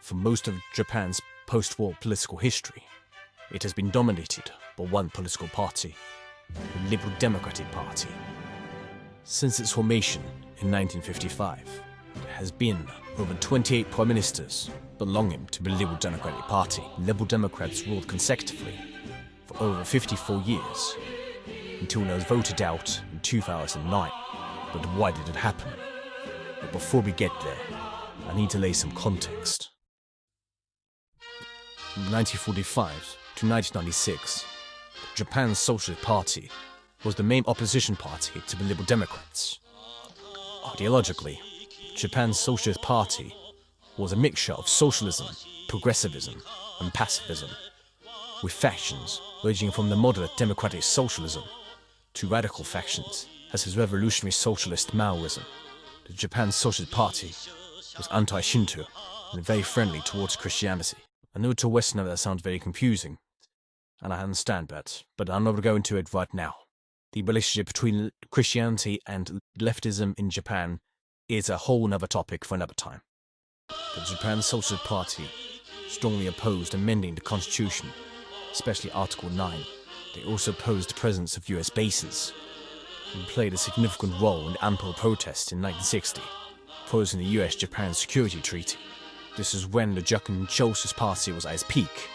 For most of Japan's post-war political history, it has been dominated by one political party, the Liberal Democratic Party. Since its formation in 1955, there has been over 28 prime ministers belonging to the Liberal Democratic Party. Liberal Democrats ruled consecutively for over 54 years, until it was voted out in 2009. But why did it happen? But before we get there, I need to lay some context. From 1945 to 1996, Japan's Socialist Party was the main opposition party to the Liberal Democrats. Ideologically, Japan's Socialist Party was a mixture of socialism, progressivism, and pacifism, with factions ranging from the moderate democratic socialism to radical factions as his revolutionary socialist Maoism. The Japan Socialist Party was anti-Shinto and very friendly towards Christianity. I know to a Westerner that sounds very confusing, and I understand that, but I'm not going to go into it right now. The relationship between Christianity and leftism in Japan is a whole other topic for another time. The Japan Socialist Party strongly opposed amending the constitution, especially Article 9. They also opposed the presence of US bases and played a significant role in the Ampel protest in 1960, opposing the US-Japan Security Treaty. This is when the Japan Socialist Party was at its peak,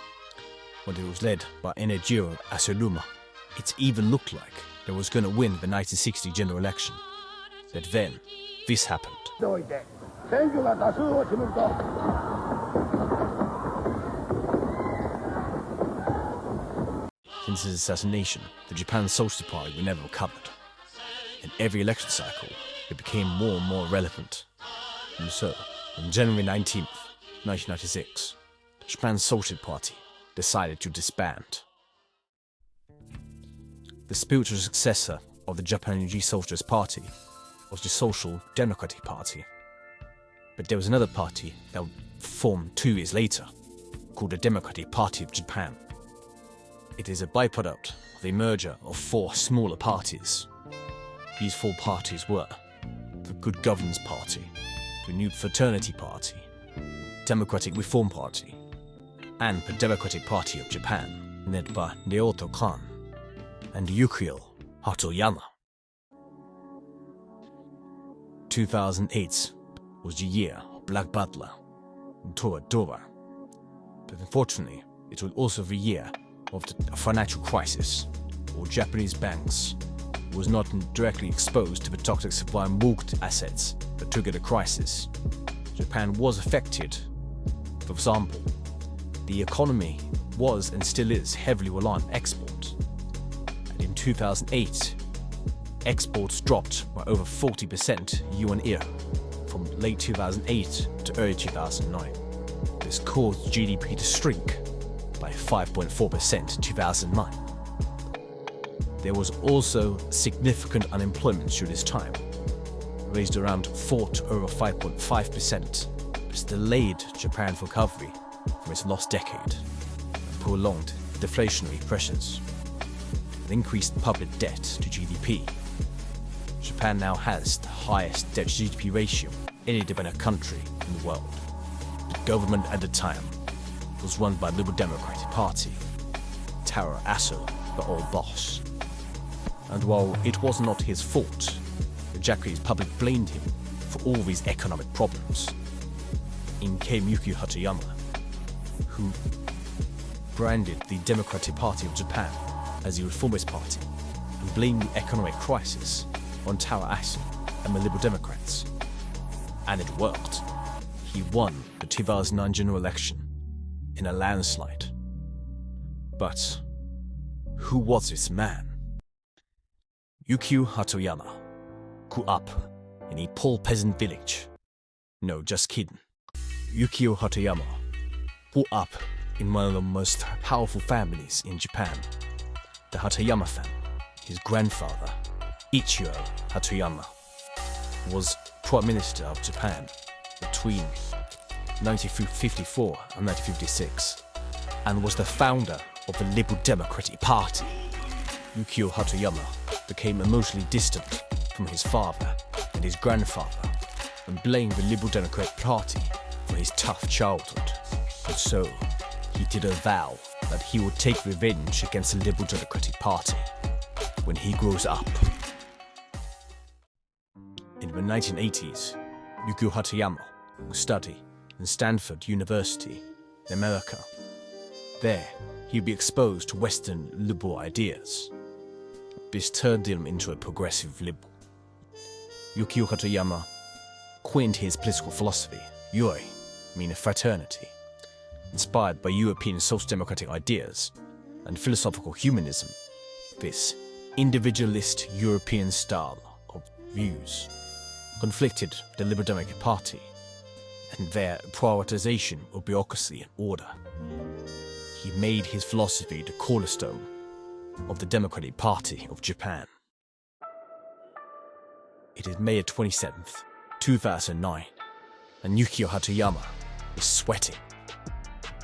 when it was led by Enejiro Asuruma. It even looked like they was going to win the 1960 general election. But then, this happened. Since his assassination, the Japan Socialist Party were never recovered. In every election cycle, it became more and more relevant. And so, on January 19th, 1996, the Japan Socialist Party decided to disband. The spiritual successor of the Japanese Socialist Party was the Social Democratic Party. But there was another party that formed 2 years later, called the Democratic Party of Japan. It is a byproduct of the merger of 4 smaller parties. These 4 parties were the Good Governance Party, the New Fraternity Party, Democratic Reform Party, and the Democratic Party of Japan, led by Naoto Kan and Yukio Hatoyama. 2008 was the year of Black Butler and Toradora, but unfortunately it was also the year of the financial crisis. All Japanese banks was not directly exposed to the toxic supply of mortgage assets that triggered the crisis. Japan was affected. For example, the economy was and still is heavily reliant on export. And in 2008, exports dropped by over 40% year-on-year, from late 2008 to early 2009. This caused GDP to shrink by 5.4% in 2009. There was also significant unemployment during this time, raised around 4 to over 5.5%. This delayed Japan's recovery from its lost decade and prolonged deflationary pressures. With increased public debt to GDP, Japan now has the highest debt-to-GDP ratio of any developed country in the world. The government at the time was run by the Liberal Democratic Party, Taro Aso, the old boss. And while it was not his fault, the Japanese public blamed him for all these economic problems. In came Yukio Hatoyama, who branded the Democratic Party of Japan as the Reformist Party and blamed the economic crisis on Taro Aso and the Liberal Democrats. And it worked. He won the 2009 general election in a landslide. But who was this man? Yukio Hatoyama grew up in a poor peasant village. No, just kidding. Yukio Hatoyama grew up in one of the most powerful families in Japan, the Hatoyama family. His grandfather, Ichiro Hatoyama, was Prime Minister of Japan between 1954 and 1956, and was the founder of the Liberal Democratic Party. Yukio Hatoyama became emotionally distant from his father and his grandfather and blamed the Liberal Democratic Party for his tough childhood, but so he did a vow that he would take revenge against the Liberal Democratic Party when he grows up. In the 1980s, Yukio Hatoyama will study in Stanford University in America. There, he'll be exposed to Western liberal ideas. This turned him into a progressive liberal. Yukio Hatoyama coined his political philosophy, Yoi, meaning fraternity, inspired by European social democratic ideas and philosophical humanism. This individualist European style of views conflicted the Liberal Democratic Party and their prioritization of bureaucracy and order. He made his philosophy the cornerstone of the Democratic Party of Japan. It is May 27th, 2009, and Yukio Hatoyama is sweating.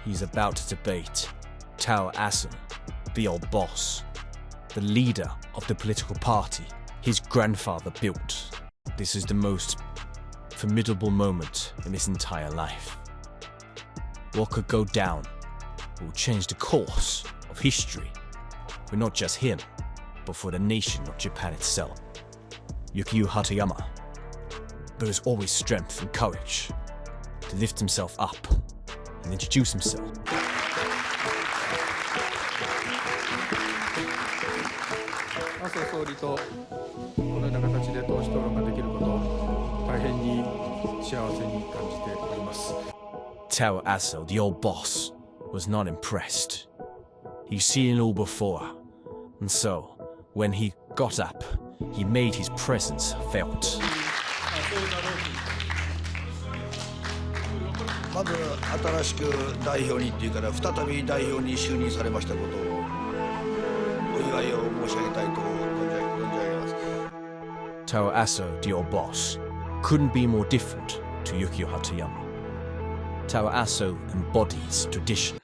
He's about to debate Tao Asen, the old boss, the leader of the political party his grandfather built. This is the most formidable moment in his entire life. What could go down will change the course of history for not just him, but for the nation of Japan itself. Yukio Hatoyama, there is always strength and courage to lift himself up and introduce himself. 麻生総理とこのような形で党首討論ができることを大変に幸せに感じております。 Tao Aso, the old boss, was not impressed. He's seen it all before, and so, when he got up, he made his presence felt. まず新しく代表にっていうから再び代表に就任されましたことをお祝いを申し上げたいと存じ上げます。 Tao Aso, the old boss, couldn't be more different to Yukio Hatoyama. Tao Aso embodies tradition.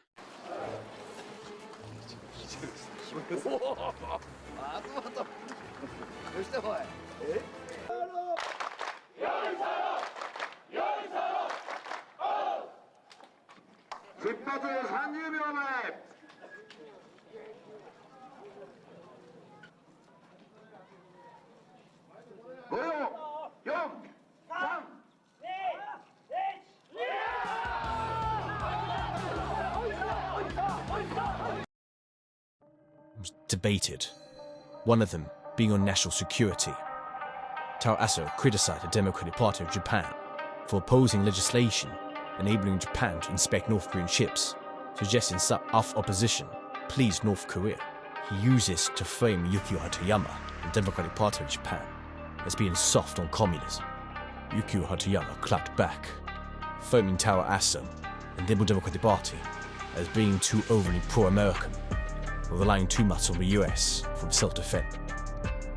Debated, one of them being on national security. Tao Aso criticized the Democratic Party of Japan for opposing legislation enabling Japan to inspect North Korean ships, suggesting some opposition pleased North Korea. He uses to frame Yukio Hatoyama and the Democratic Party of Japan as being soft on communism. Yukio Hatoyama clapped back, framing Tao Aso and the Liberal Democratic Party as being too overly pro-American, relying too much on the US for self-defense.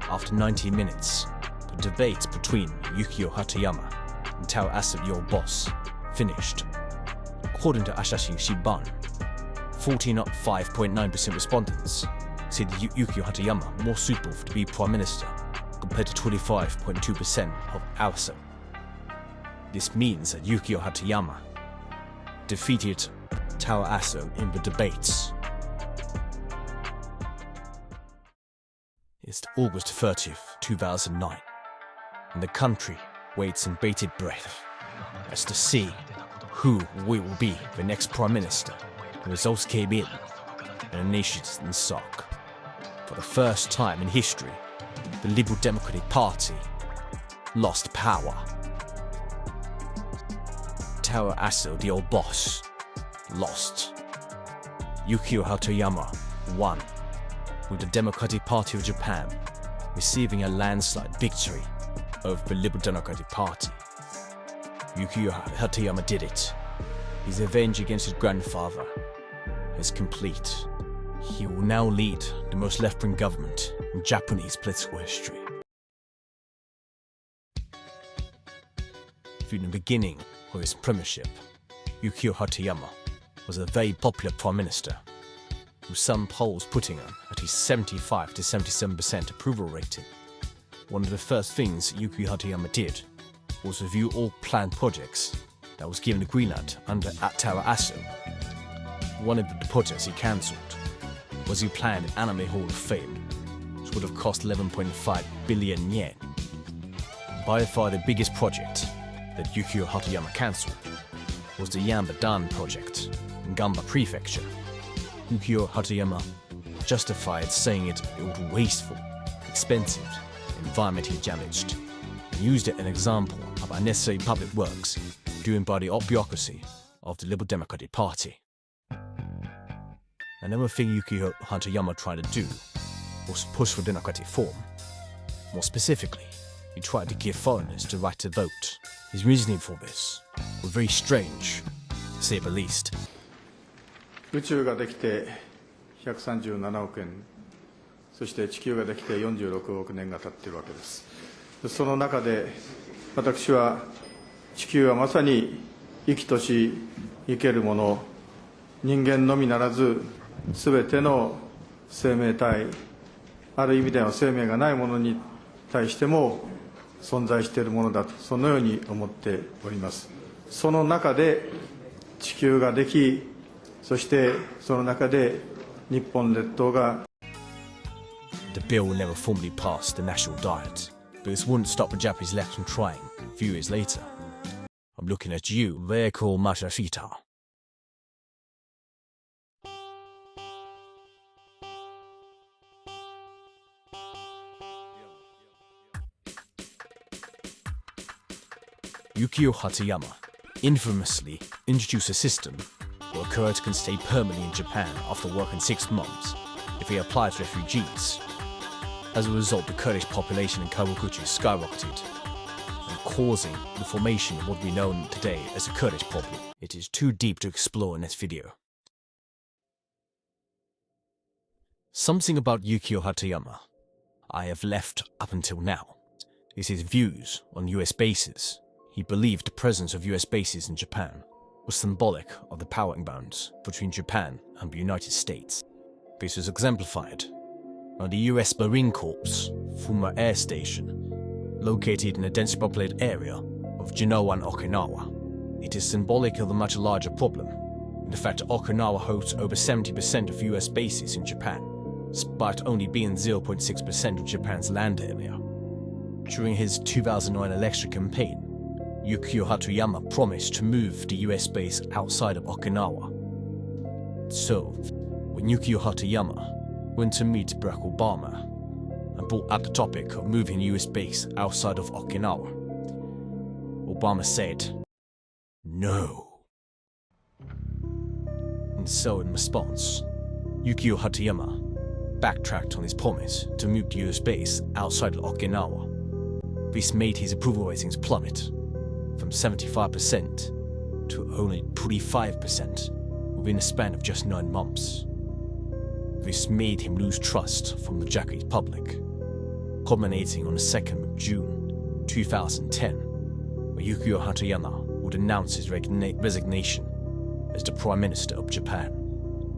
After 90 minutes, the debate between Yukio Hatoyama and Tao Aso, the old boss, finished. According to Asahi Shimbun, 45.9% respondents said Yukio Hatoyama more suitable to be Prime Minister compared to 25.2% of Aso. This means that Yukio Hatoyama defeated Tao Aso in the debates. It's August 30th, 2009, and the country waits in bated breath as to see who will be the next Prime Minister. The results came in, and the nation is in shock. For the first time in history, the Liberal Democratic Party lost power. Tao Aso, the old boss, lost. Yukio Hatoyama won, with the Democratic Party of Japan receiving a landslide victory over the Liberal Democratic Party. Yukio Hatoyama did it. His revenge against his grandfather is complete. He will now lead the most left-wing government in Japanese political history. From the beginning of his premiership, Yukio Hatoyama was a very popular prime minister, with some polls putting him at his 75 to 77% approval rating. One of the first things Yukio Hatoyama did was review all planned projects that was given the green light under Tara Aso. One of the projects he cancelled was he planned an Anime Hall of Fame, which would have cost 11.5 billion yen. By far the biggest project that Yukio Hatoyama cancelled was the Yambadan project in Gamba Prefecture. Yukio Hatoyama justified saying it was wasteful, expensive, environmentally damaged, and used it as an example of unnecessary public works doing by the bureaucracy of the Liberal Democratic Party. Another thing Yukio Hatoyama tried to do was push for democratic reform. More specifically, he tried to give foreigners the right to vote. His reasoning for this was very strange, to say the least. 宇宙ができて137億円、そして地球ができて46億年が経っているわけです。その中で私は地球はまさに生きとし生けるもの、人間のみならずすべての生命体、ある意味では生命がないものに対しても存在しているものだと、そのように思っております。その中で地球ができ、そしてその中で日本列島が The bill never formally passed the national diet, but this wouldn't stop the Japanese left from trying a few years later. I'm looking at you, Reiko Matsushita. Yukio Hatoyama infamously introduced a system where a Kurds can stay permanently in Japan after working 6 months if they apply as refugees. As a result, the Kurdish population in Kawaguchi skyrocketed, and causing the formation of what we know today as the Kurdish problem. It is too deep to explore in this video. Something about Yukio Hatoyama I have left up until now is his views on US bases. He believed the presence of US bases in Japan was symbolic of the power imbalance between Japan and the United States. This was exemplified by the US Marine Corps Fuma Air Station, located in a densely populated area of Genoa and Okinawa. It is symbolic of a much larger problem, in the fact that Okinawa hosts over 70% of US bases in Japan, despite only being 0.6% of Japan's land area. During his 2009 election campaign, Yukio Hatoyama promised to move the US base outside of Okinawa. So, when Yukio Hatoyama went to meet Barack Obama and brought up the topic of moving the US base outside of Okinawa, Obama said, "No." And so in response, Yukio Hatoyama backtracked on his promise to move the US base outside of Okinawa. This made his approval ratings plummet from 75% to only 25% within a span of just 9 months. This made him lose trust from the Japanese public, culminating on the 2nd of June 2010, where Yukio Hatoyama would announce his resignation as the Prime Minister of Japan.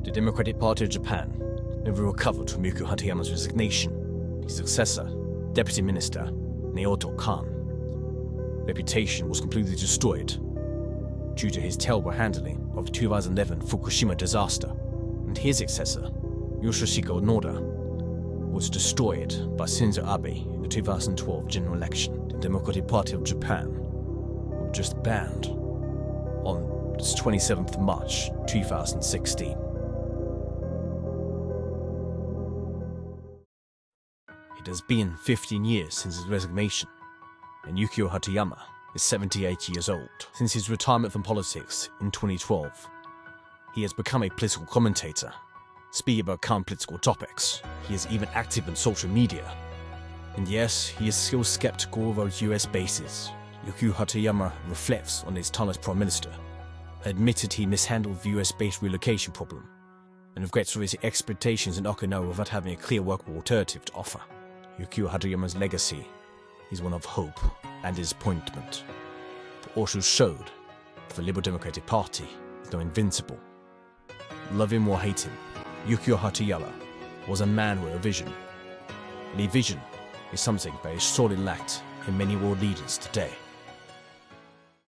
The Democratic Party of Japan never recovered from Yukio Hatoyama's resignation. His successor, Deputy Minister Naoto Kan, reputation was completely destroyed due to his terrible handling of the 2011 Fukushima disaster, and his successor, Yoshihiko Noda, was destroyed by Shinzo Abe in the 2012 general election. The Democratic Party of Japan was just banned on the 27th of March 2016. It has been 15 years since his resignation, and Yukio Hatoyama is 78 years old. Since his retirement from politics in 2012, he has become a political commentator, speaking about current political topics. He is even active on social media. And yes, he is still skeptical about US bases. Yukio Hatoyama reflects on his time as Prime Minister, admitted he mishandled the US base relocation problem, and regrets for his expectations in Okinawa without having a clear workable alternative to offer. Yukio Hatoyama's legacy is one of hope and disappointment, but also showed that the Liberal Democratic Party is not invincible. Love him or hate him, Yukio Hatoyama was a man with a vision. And a vision is something that is sorely lacked in many world leaders today.